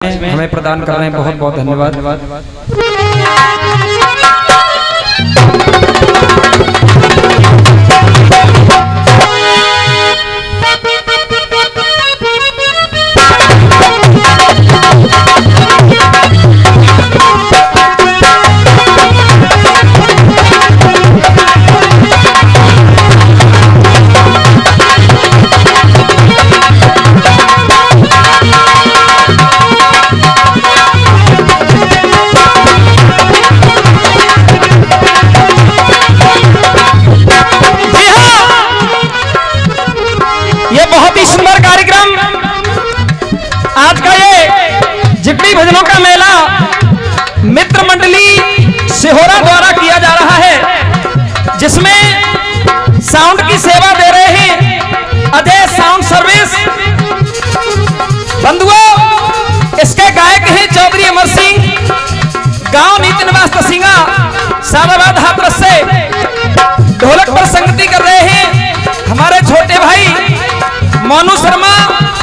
हमें प्रदान कर रहे हैं, बहुत बहुत धन्यवाद। सुंदर कार्यक्रम आज का ये जिगड़ी भजनों का मेला मित्र मंडली सिहोरा द्वारा किया जा रहा है, जिसमें साउंड की सेवा दे रहे हैं अजय साउंड सर्विस। बंधुओं, इसके गायक हैं चौधरी अमर सिंह, गांव नीति निवास तसिंगा, सादाबाद हाथरस से। ढोलक पर संगति कर रहे हैं हमारे छोटे भाई मोनू शर्मा,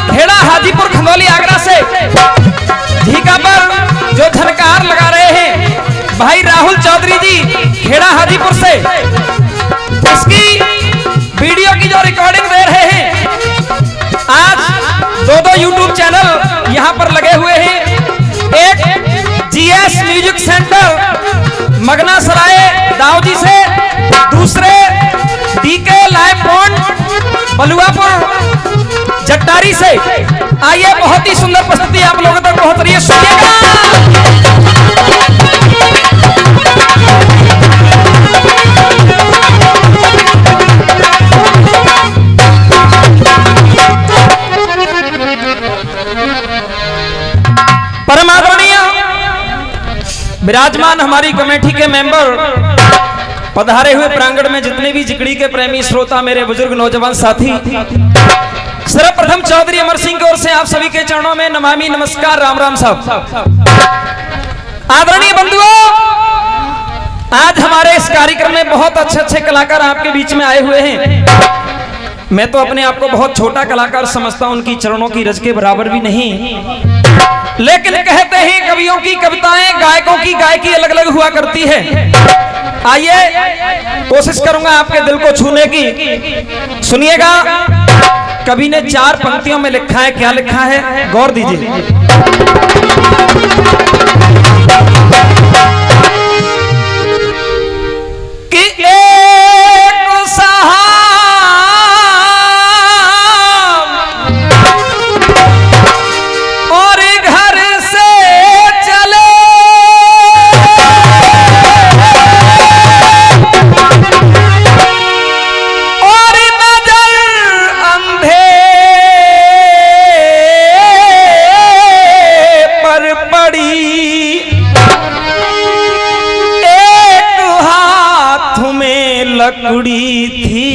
खेड़ा हाजीपुर खंदौली आगरा से। झीका पर जो झनकार लगा रहे हैं भाई राहुल चौधरी जी, खेड़ा हाजीपुर से। इसकी वीडियो की जो रिकॉर्डिंग दे रहे हैं, आज दो यूट्यूब चैनल यहां पर लगे हुए हैं। एक जीएस म्यूजिक सेंटर मगना सराय दाऊजी से, दूसरे डीके लाइव पॉइंट बलुआपुर जट्टारी से। आइए, बहुत ही सुंदर प्रस्तुति आप लोगों तक पहुंच रही है, सुनिएगा। परम आदरणीय विराजमान हमारी कमेटी के मेंबर, पधारे हुए प्रांगण में जितने भी जिगड़ी के प्रेमी श्रोता, मेरे बुजुर्ग नौजवान साथी, सर्वप्रथम चौधरी अमर सिंह की ओर से आप सभी के चरणों में नमामि नमस्कार, राम राम साहब। आदरणीय बंधुओं, आज हमारे इस कार्यक्रम में बहुत अच्छे अच्छे कलाकार आपके बीच में आए हुए हैं। मैं तो अपने आप को बहुत छोटा कलाकार समझता हूं, उनकी चरणों की रज के बराबर भी नहीं, लेकिन कहते हैं कवियों की कविताएं, गायकों की गायकी अलग अलग हुआ करती है। आइए, कोशिश करूंगा आपके दिल को छूने की। सुनिएगा, कवि ने 4 पंक्तियों में लिखा है। क्या लिखा है, गौर दीजिए। कि एक साहब और घर से चले, लकड़ी थी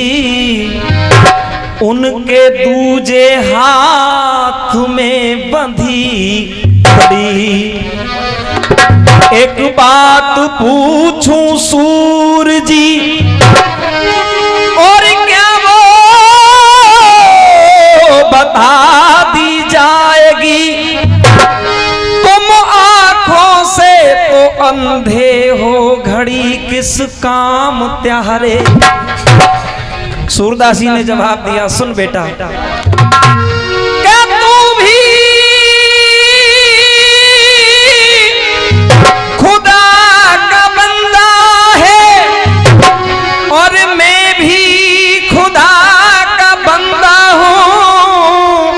उनके दूजे हाथ में बंधी पड़ी। एक बात पूछूं सूर जी, और क्या वो बता दी जाएगी? तुम आंखों से तो अंधे हो, घड़ी किस काम त्यारे। सूरदासी ने जवाब दिया, सुन बेटा, क्या तू भी खुदा का बंदा है, और मैं भी खुदा का बंदा हूं,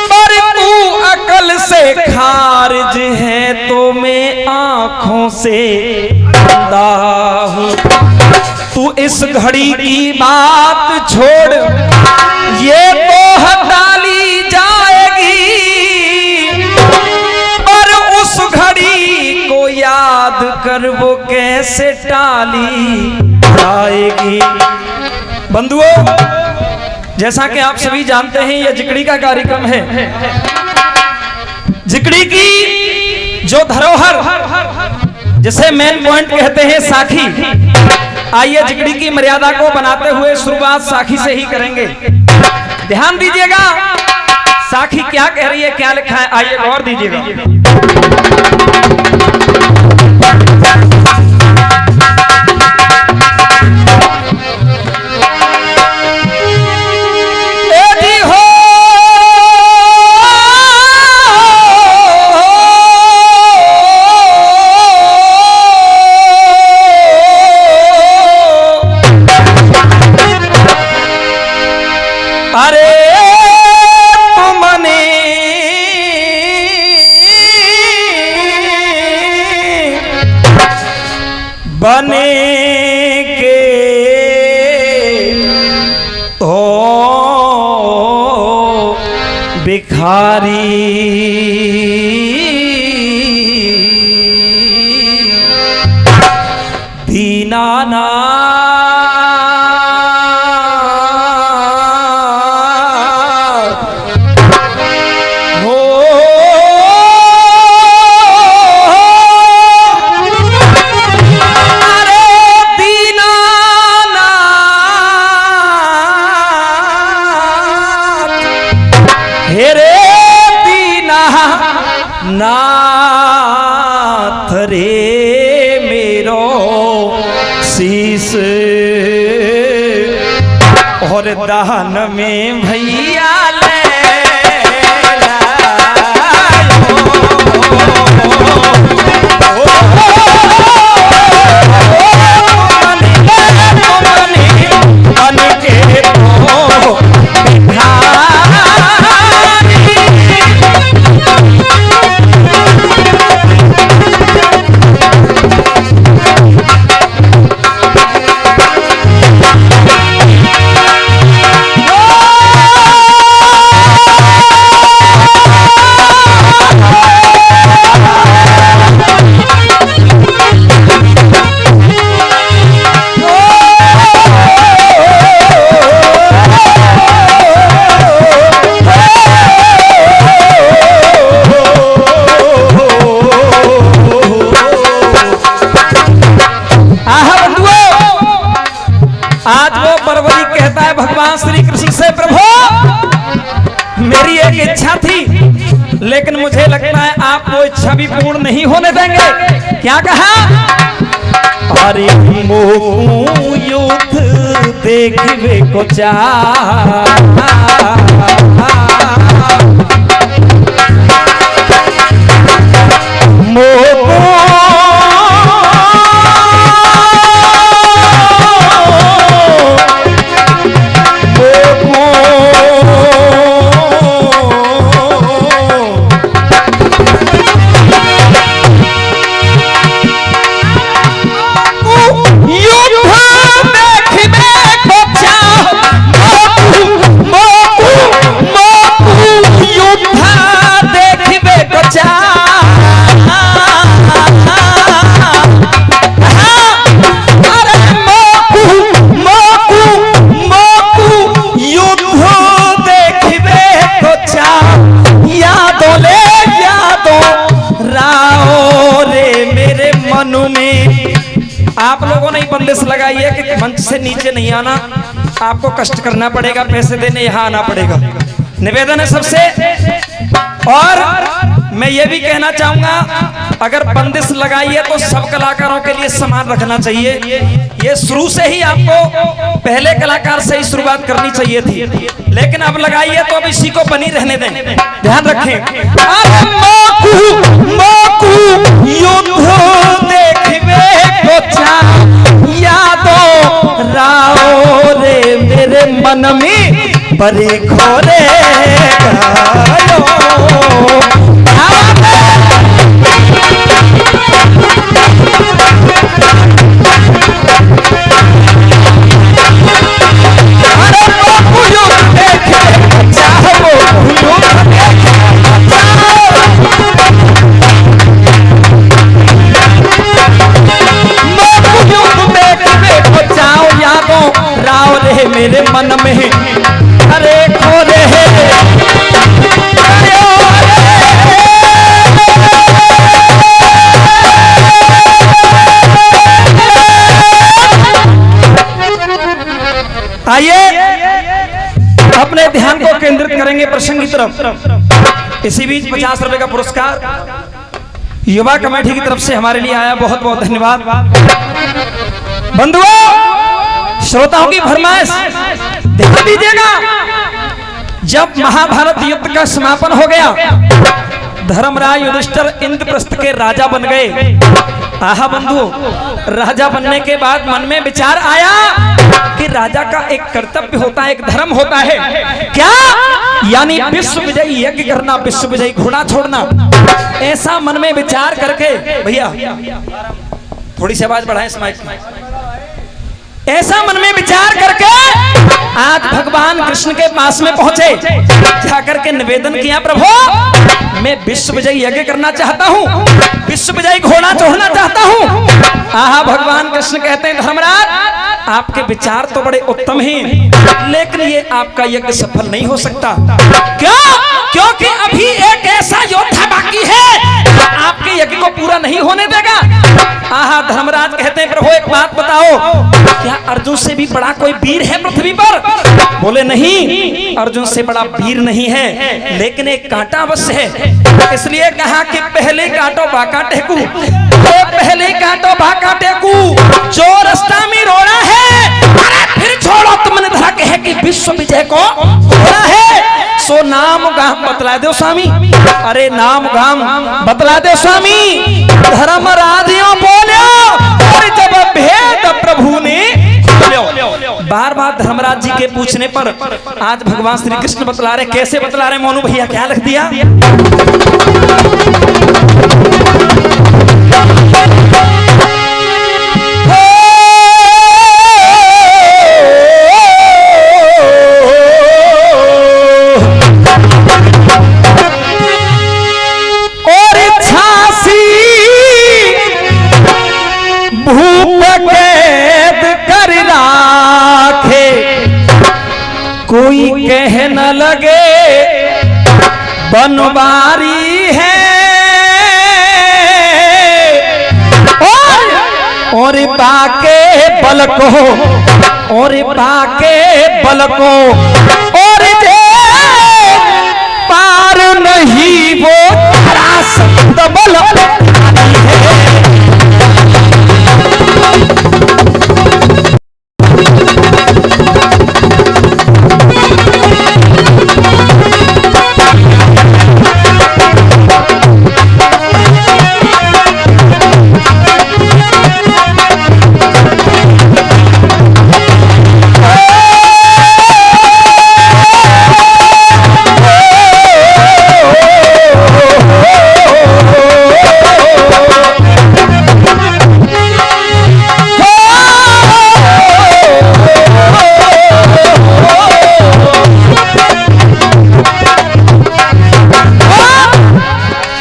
पर तू अकल से खारिज है तो मैं आंखों से अंधा हूं। तू इस घड़ी की बात छोड़, ये तो हटा ली जाएगी, पर उस घड़ी को याद कर वो कैसे टाली जाएगी। बंधुओं, जैसा कि आप सभी जानते हैं, यह जिगड़ी का कार्यक्रम है। जिगड़ी की जो धरोहर, जिसे मेन पॉइंट कहते हैं, साखी। आइए, जिगड़ी की मर्यादा को बनाते हुए शुरुआत साखी से ही करेंगे। ध्यान दीजिएगा, साखी क्या कह रही है, क्या लिखा है, आइए गौर दीजिएगा। बने के तो भिखारी दीनाना नाथ रे मेरो शीस और दान में भैया ले श्री कृष्ण से, प्रभु मेरी एक इच्छा थी लेकिन मुझे लगता है आप वो इच्छा भी पूर्ण नहीं होने देंगे। क्या कहा? अरे मोकू युद्ध देखवे को चाह आप लोगों ने बंदिश लगाई है कि मंच से नीचे नहीं आना, आपको कष्ट करना पड़ेगा, पैसे देने यहाँ आना पड़ेगा। निवेदन है सबसे। और मैं ये भी कहना चाहूंगा, अगर बंदिश लगाई है तो सब कलाकारों के लिए समान रखना चाहिए। ये शुरू से ही आपको पहले कलाकार से ही शुरुआत करनी चाहिए थी, लेकिन अब लगाई है तो अब इसी को बनी रहने दें। ध्यान रखें। राओ रे मेरे मन में बड़े खोरे तरफ। इसी बीच 50 रुपए का पुरस्कार युवा कमेटी की तरफ से हमारे लिए आया, बहुत बहुत धन्यवाद। बंधुओं, श्रोताओं की फरमाइश ध्यान दीजिएगा। जब महाभारत युद्ध का समापन हो गया, धर्मराज युधिष्ठिर इंद्रप्रस्थ के राजा बन गए। आहा बंधु, राजा बनने के बाद मन में विचार आया कि राजा का एक कर्तव्य होता है, एक धर्म होता है। क्या? यानी विश्व विजयी यज्ञ करना, विश्व विजयी घोड़ा छोड़ना। ऐसा मन में विचार करके, भैया थोड़ी सी आवाज बढ़ाएं इस माइक में। ऐसा मन में विचार करके आज भगवान कृष्ण के पास में पहुंचे, जाकर के निवेदन किया, प्रभु मैं विश्व विजयी यज्ञ करना चाहता हूं, विश्व विजयी घोड़ा चढ़ना चाहता हूं। आहा, भगवान कृष्ण कहते हैं, धर्मराज आपके विचार तो बड़े उत्तम हैं, लेकिन ये आपका यज्ञ सफल नहीं हो सकता। क्यों? क्योंकि अभी एक ऐसा योद्धा बाकी है आपके यज्ञ को पूरा नहीं होने देगा। आहा, धर्मराज कहते हैं, प्रभु एक बात बताओ, क्या अर्जुन से भी बड़ा कोई वीर है पृथ्वी पर? बोले नहीं, अर्जुन से बड़ा वीर नहीं है, लेकिन एक कांटा अवश्य है। इसलिए कहा कि पहले काटो बाका टेकू, पहले काटो बाका टेकू, जो रास्ता में रोना है, अरे फिर छोड़ो, तुमने धरा कहे कि विश्व विजय को होना है, सो नाम गाम बतला दो स्वामी। अरे नाम गाम बतला दे स्वामी। धर्मराजियों बोलो, और जब भेद प्रभु ने बार बार धर्मराज जी के पूछने पर आज भगवान श्री कृष्ण बतला रहे। कैसे बतला रहे मोनू भैया, क्या लिख दिया? कोई कह न लगे बनवारी है, और बाके बल को, और बाके बल को, और जे पार नहीं वो पराशक्त बल है।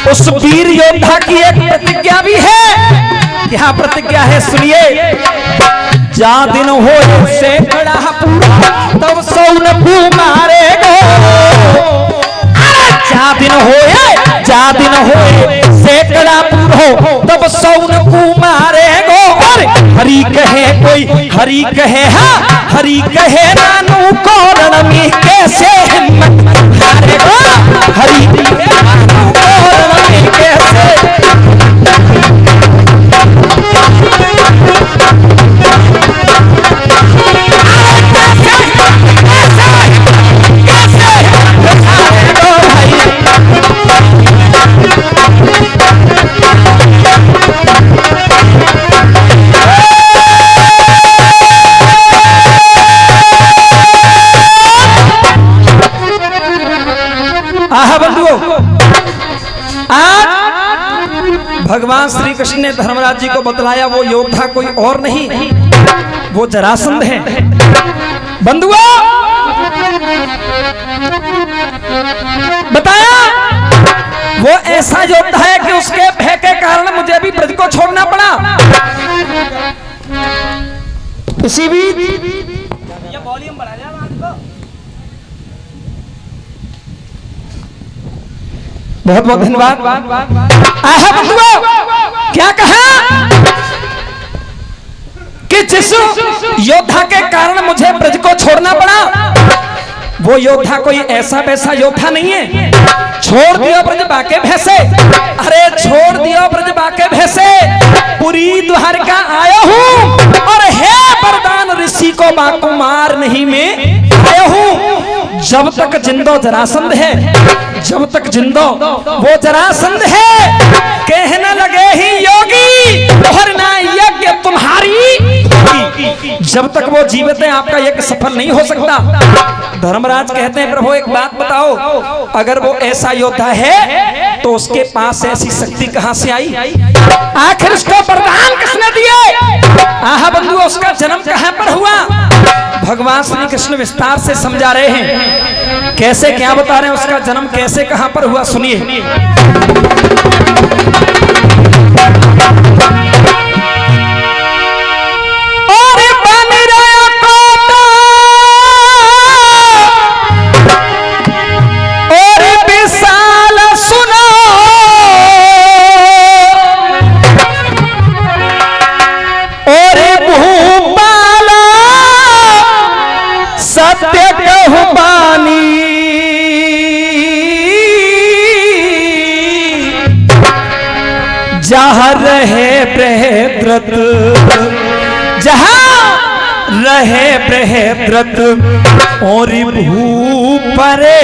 उस वीर योद्धा की एक प्रतिज्ञा भी है। क्या प्रतिज्ञा है? सुनिए। जा दिन हो से खड़ा तब सौन मारे गो, जा दिन हो से खड़ा हो तब सौन मारे गो। और हरि कहे कोई, हरि कहे हाँ, हरि कहे नानू को रण में कैसे हिम्मत हारे गो, हरि नानू को रण में कैसे। भगवान श्री कृष्ण ने धर्मराज जी को बतलाया वो योद्धा कोई और नहीं, वो जरासंध है। बंधुओं, बताया वो ऐसा योद्धा है कि उसके भय के कारण मुझे भी ब्रज को छोड़ना पड़ा। इसी बीच वॉल्यूम बढ़ा दिया बहुत बहुत धन्यवाद। क्या कहा कि जिस योद्धा के कारण मुझे ब्रज को छोड़ना पड़ा वो योद्धा कोई ऐसा वैसा योद्धा नहीं है। छोड़ दियो ब्रज बाके भैसे, अरे छोड़ दियो ब्रज बाके भैसे, पुरी द्वारका आया हूँ और है वरदान ऋषि को बाकुमार नहीं मैं आया हूँ। जब तक जिंदो जरासंध है, जब तक जिंदो वो जरासंध है, कहने लगे ही योगी दोहरना यज्ञ तुम्हारी, जब तक वो जीवित है आपका यज्ञ सफल नहीं हो सकता। धर्मराज कहते हैं प्रभु एक बात बताओ, अगर वो ऐसा योद्धा है तो उसके पास ऐसी शक्ति कहां से आई, आखिर उसको वरदान किसने दिए, आहा बंधु उसका जन्म कहां पर हुआ। भगवान श्री कृष्ण विस्तार से समझा रहे हैं, कैसे क्या बता रहे हैं, उसका जन्म कैसे कहां पर हुआ सुनिए। जहाँ रहे बृहद्रथ, जहाँ रहे बृहद्रथ और भू परे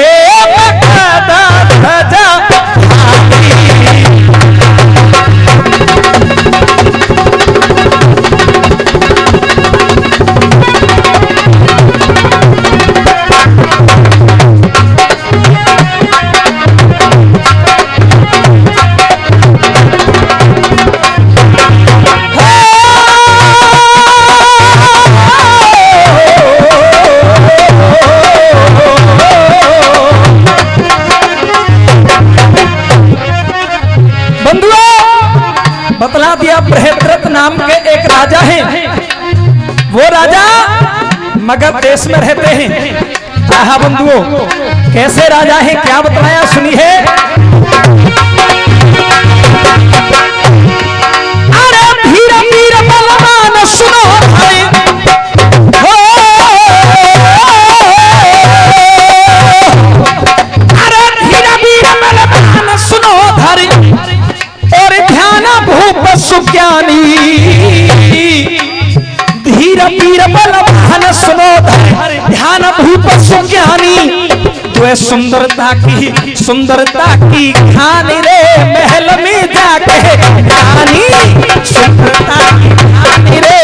बतला दिया। बृहद्रथ नाम के एक राजा हैं, वो राजा मगध देश में रहते हैं। आहा बंधुओं कैसे राजा हैं क्या बतलाया सुनिए। अरे धीरे धीरे बलवान सुनो भाई, अरे धीरे धीरे बलवान सुनो धरी और ध्यान भूप सुज्ञानी, धीर धीर बलवान सुनो ध्यान भूप सुज्ञानी, जो सुंदरता की खानी रे महल में जाके खानी, सुंदरता की खानी रे।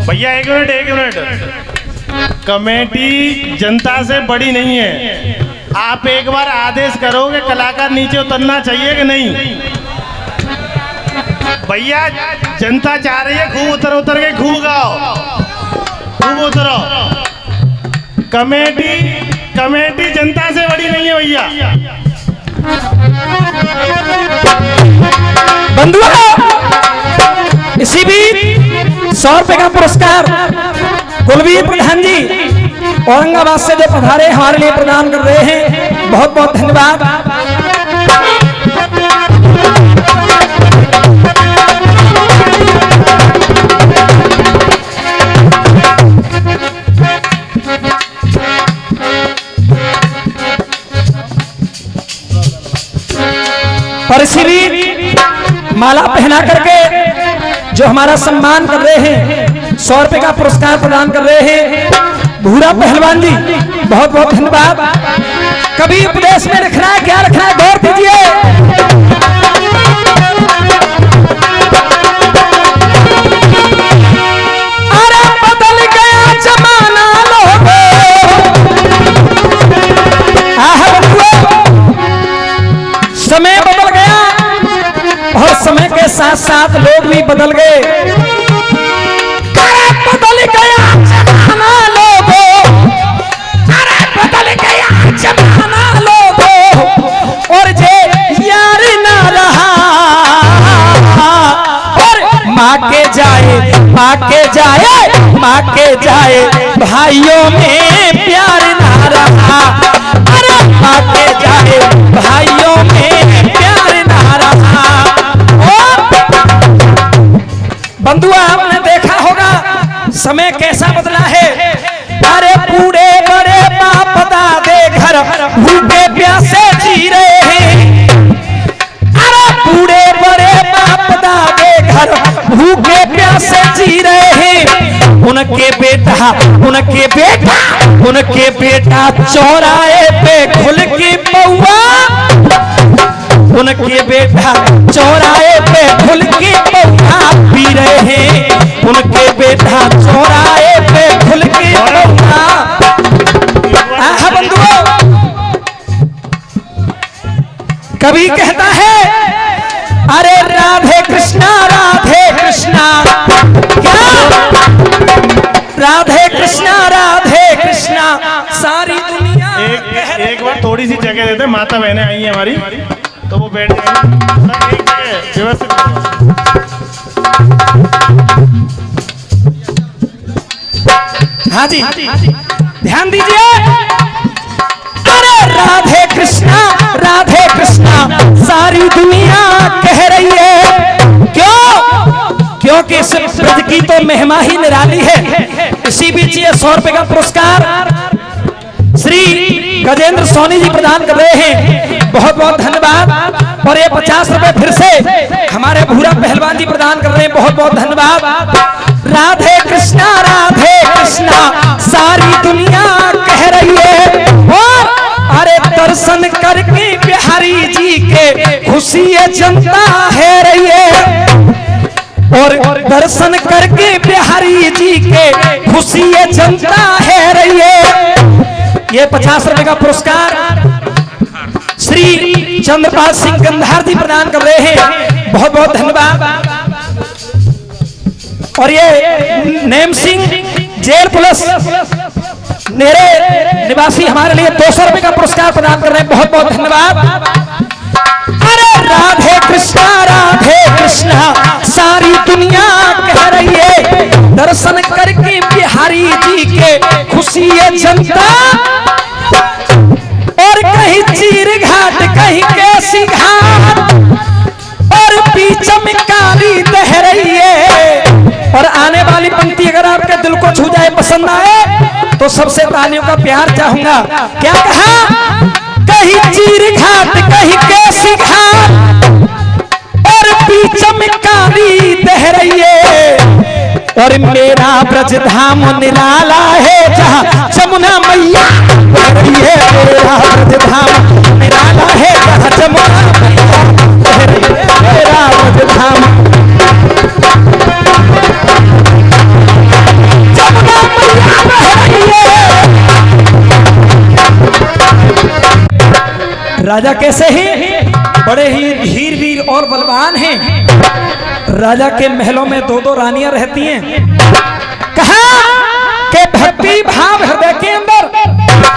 भैया एक मिनट, कमेटी जनता से बड़ी नहीं है। आप एक बार आदेश करोगे कलाकार नीचे उतरना चाहिए कि नहीं। भैया जनता चाह रही है खूब उतर के खूब गाओ, खूब उतरो। कमेटी जनता से बड़ी नहीं है भैया। बंधुओं इसी बीच 100 रुपए का पुरस्कार कुलवीर प्रधान जी औरंगाबाद से जो पधारे हमारे लिए प्रदान कर रहे हैं, बहुत बहुत धन्यवाद। और इसी बीच माला पहना करके जो हमारा सम्मान कर रहे हैं, 100 रुपए का पुरस्कार प्रदान कर रहे हैं भूरा पहलवान जी, बहुत बहुत धन्यवाद। कभी उपदेश में लिखना है क्या लिखना है गौर कीजिए। अरे बदल गया जमाना लोगों, समय बदल गया और समय के साथ साथ लोग भी बदल गए। बदल गया जमाना लोगों, अरे बदल गया जमाना लोगों, और जे यार ना रहा, और माँ के जाए भाइयों में प्यार ना रहा, अरे माँ के जाए भाइयों में प्यार ना रहा। बंधुआ आपने देखा होगा समय कैसा बदला है। अरे बूढ़े बड़े बाप दादे घर भूखे प्यासे जी रहे हैं। अरे बूढ़े बड़े बाप दादे घर भूखे प्यासे जी रहे हैं। उनके बेटा चौराहे पे खुल के पौआ, उनके बेटा चौराहे पे खुल के पौआ पी रहे हैं। उनके बेटा चौराहे पे खुल के पौआ। बंधुओं, कवि कहता है अरे राधे कृष्णा क्या, राधे कृष्णा सारी दुनिया। एक बार थोड़ी सी जगह देते, माता बहनें आई हैं हमारी तो वो बैठ जाएंगे। एक जगह व्यवस्थित। हाँ जी ध्यान दीजिए। अरे राधे कृष्णा सारी दुनिया कह रही है। क्योंकि इस ब्रज की तो महिमा ही निराली है। इसी बीच ये 100 रुपए का पुरस्कार श्री गजेंद्र सोनी जी प्रदान कर रहे हैं, बहुत बहुत धन्यवाद। और ये 50 रुपए फिर से हमारे भूरा पहलवान जी प्रदान कर रहे हैं, बहुत बहुत धन्यवाद। राधे कृष्णा सारी दुनिया कह रही है। और अरे दर्शन करके बिहारी जी के खुशी जनता है रही है। और दर्शन करके बिहारी जी के खुशी जनता है रही है। ये 50 रुपए का पुरस्कार श्री चंद्रपाल सिंह गंधार जी प्रदान कर रहे हैं, बहुत बहुत धन्यवाद। और ये नेम सिंह जेल पुलिस मेरे निवासी हमारे लिए 200 रुपए का पुरस्कार प्रदान कर रहे हैं, बहुत बहुत धन्यवाद। अरे राधे कृष्णा सारी दुनिया कह रही है। दर्शन करके बिहारी जी के खुशी जनता। और कहीं चीर घाट कहीं कैसी घाट, और बीच में काली दह रही है। और आने वाली पंक्ति अगर आपके दिल को छू जाए, पसंद आए, तो सबसे तालियों का प्यार चाहूंगा। क्या कहा? कहीं चीर घाट कहीं कैसी घाट, और बीच में काली दह रही है। और मेरा ब्रज धाम निराला है जहाँ जमुना मैया बह रही है। मेरा ब्रज धाम निराला है जहाँ जमुना मैया बह रही है। मेरा ब्रज धाम जमुना मैया बह रही है। राजा कैसे हैं? बड़े ही धीर वीर और बलवान हैं। राजा के महलों में 2-2 रानियां रहती हैं। कहा कि भक्ति भाव हृदय के अंदर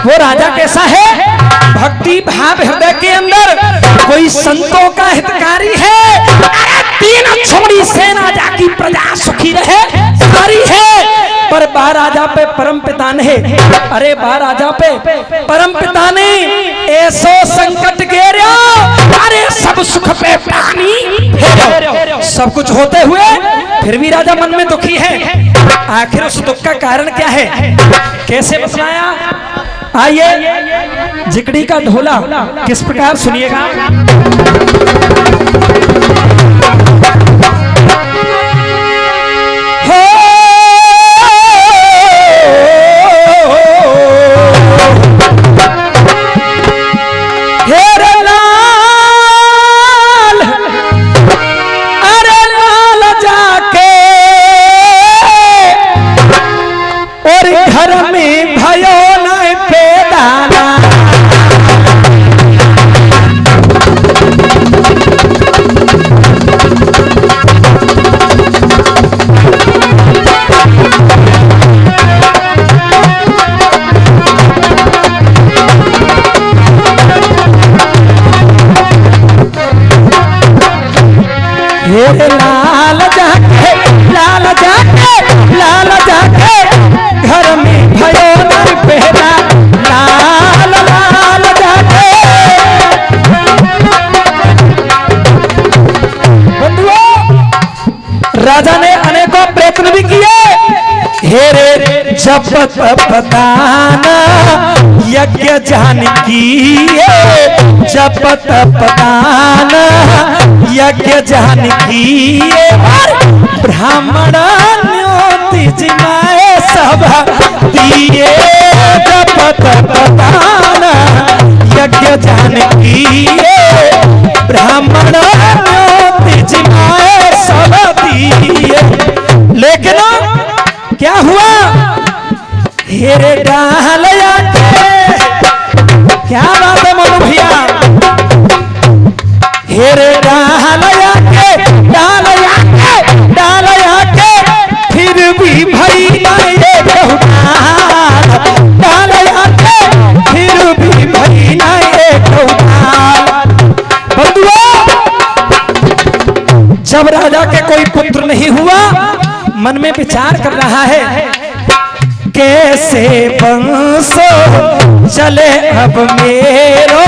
वो राजा कैसा है? भक्ति भाव हृदय के अंदर कोई संतों का हितकारी है। तीन छोड़ी सेना जाकी प्रजा सुखी रहे सारी है। पर बा राजा पे परम पिता ने, अरे बा राजा पे परम पिता ने ऐसो संकट घेरा। अरे सब सुख पे प्राणी, सब कुछ होते हुए फिर भी राजा मन में दुखी है। आखिर उस दुख का कारण क्या है, कैसे बतलाया? आइए जिकड़ी का ढोला किस प्रकार सुनिएगा। लाल जाके घर में भयो न पहला। लाल लाल जाके राजा ने अनेकों प्रयत्न भी किए। हेरे जप तप दाना यज्ञ जानकी, जप तप दाना यज्ञ जानकी, ब्राह्मण न्योति जिमाए सब दिए। जप तप दाना यज्ञ जानकी, ब्राह्मण न्योति जिमाए सब दिए। लेकिन क्या हुआ? हेरे डालया के, क्या बात है मनु भैया, हेरे डालया के, डालया के, डालया के, फिर भी भई नहीं बहुताल, डालया के, फिर भी भई नहीं बहुताल। बंधुओं, जब राजा के कोई पुत्र नहीं हुआ, मन में विचार कर रहा है कैसे बंसो चले अब मेरो,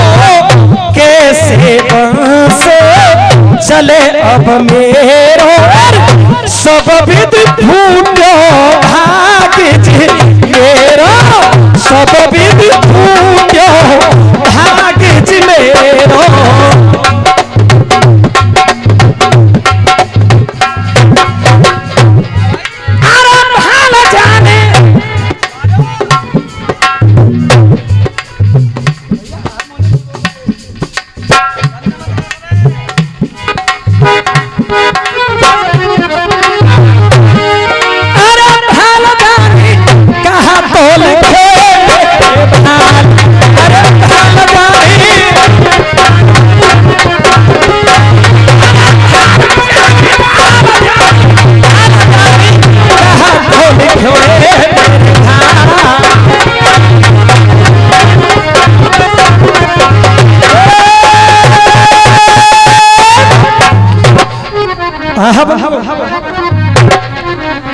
कैसे बंसो चले अब मेरो, सब विध फूटो भाग्य मेरो, सब विध फूटो भाग्य मेरो।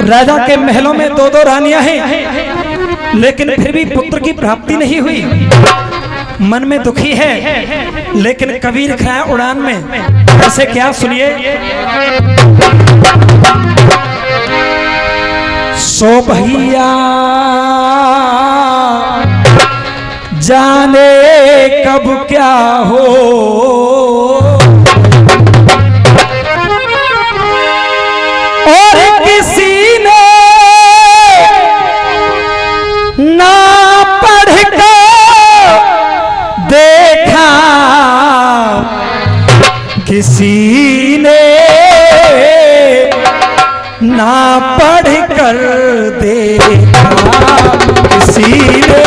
राजा के महलों में दो दो रानियां हैं, लेकिन फिर भी पुत्र की प्राप्ति नहीं हुई। मन में दुखी है, लेकिन कबीर लिखा है उड़ान में ऐसे, क्या सुनिए। सो भैया जाने कब क्या हो, और किसी ने ना पढ़ कर देखा, किसी ने ना पढ़ कर देखा, किसी ने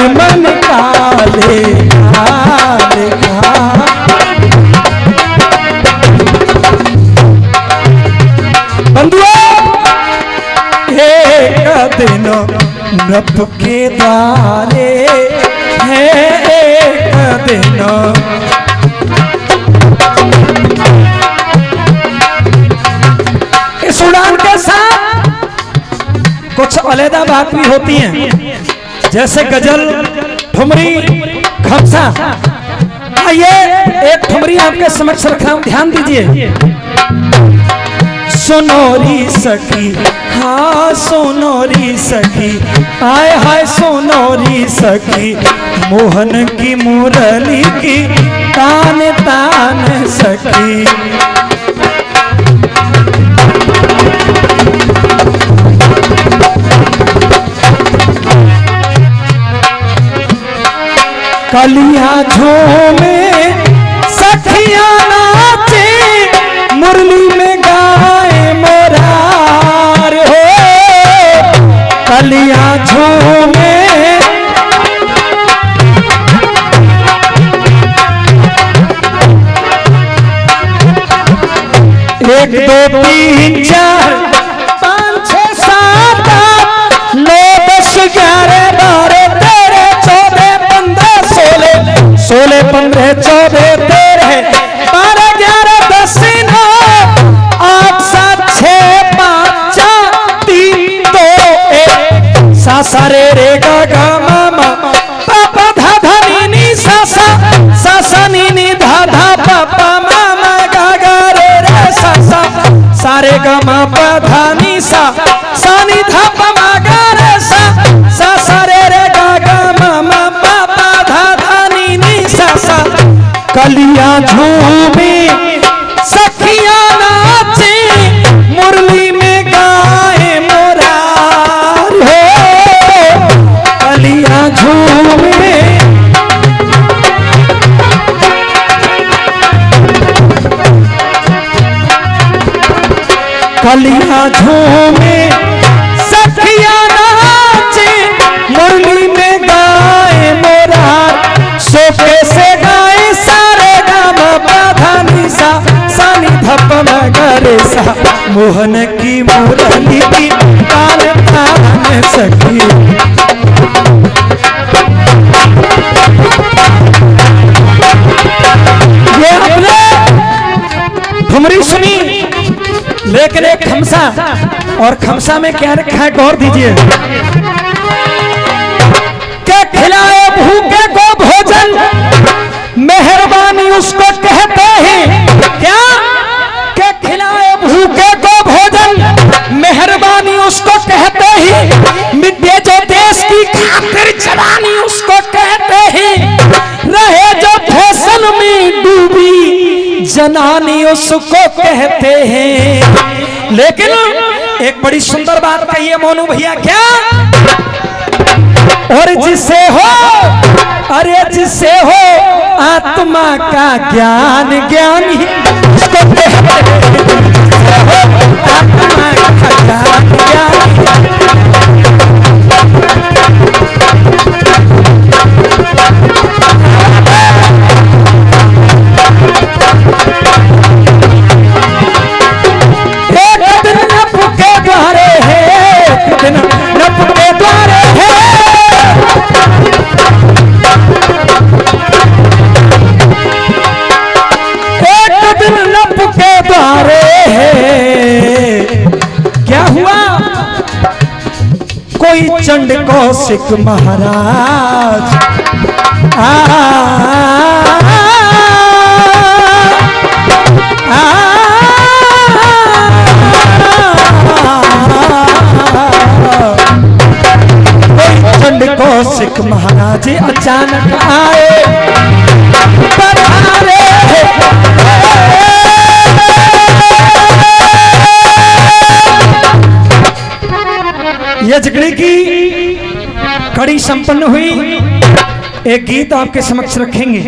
मन का लेखा लेखा। बंधुओं, एक दिन नप के द्वारे है, एक दिन इस उड़ान के साथ कुछ अलग बात भी होती हैं, जैसे गजल, ठुमरी, खमसा। आइए एक ठुमरी आपके समक्ष रख रहा हूं, ध्यान दीजिए। सोनोरी सखी, हाँ सोनोरी सखी, आय हाय सोनोरी सखी, मोहन की मुरली की तान तान सखी। कलिया झूमे सखिया नाचे, मुरली में गाए मोरार हो, कलिया झूमे 3 4 5 6 7 8 9 10 11 12 13 14 15 16 16 15 14 13 12 11 10 9 8 7 6 5 4 3 2 1 सा सा रे रे गा गा मा मा पा पा धा धा नी नी सा सा नी नी धा धा पा पा मा मा गा गा रे रे सा सा रे गा मा पा धा नी सा नी धा पा मा गा रे सा रे रे गा गा मा मा पा पा धा धा नी नी सा कलियां झूमे सखियां नाचे मुरली में गाए मोरार हो कलियां झूमे कलियां झूमे सखियां नाचे मुरली में गाए मोरार सोफे से गाए सारे गाम बाधा निशा सानी धप मगरे सा मोहन की मुरली की ताल तान सखी ये हमने ठुमरी सुनी, लेकिन एक खमसा, और खमसा में क्या रखा है गौर दीजिए। क्या खिलाए भूखे को भोजन मेहरबानी उसको कहते हैं, क्या खिलाए भूखे को भोजन मेहरबानी उसको कहते हैं, मिटे जो देश की खातिर जवानी उसको कहते हैं, रहे जो फैशन में डूबी जनानी उसको कहते हैं। लेकिन एक बड़ी सुंदर बात कही है मोनू भैया, क्या और जिसे हो, अरे जिसे हो आत्मा का ज्ञान ज्ञानी उसको कहते हैं, आत्मा का ज्ञान ज्ञानी चंड कौशिक महाराज चंड कौशिक महाराज अचानक आए पधारे, यजगणी की कड़ी संपन्न हुई। एक गीत आपके समक्ष रखेंगे।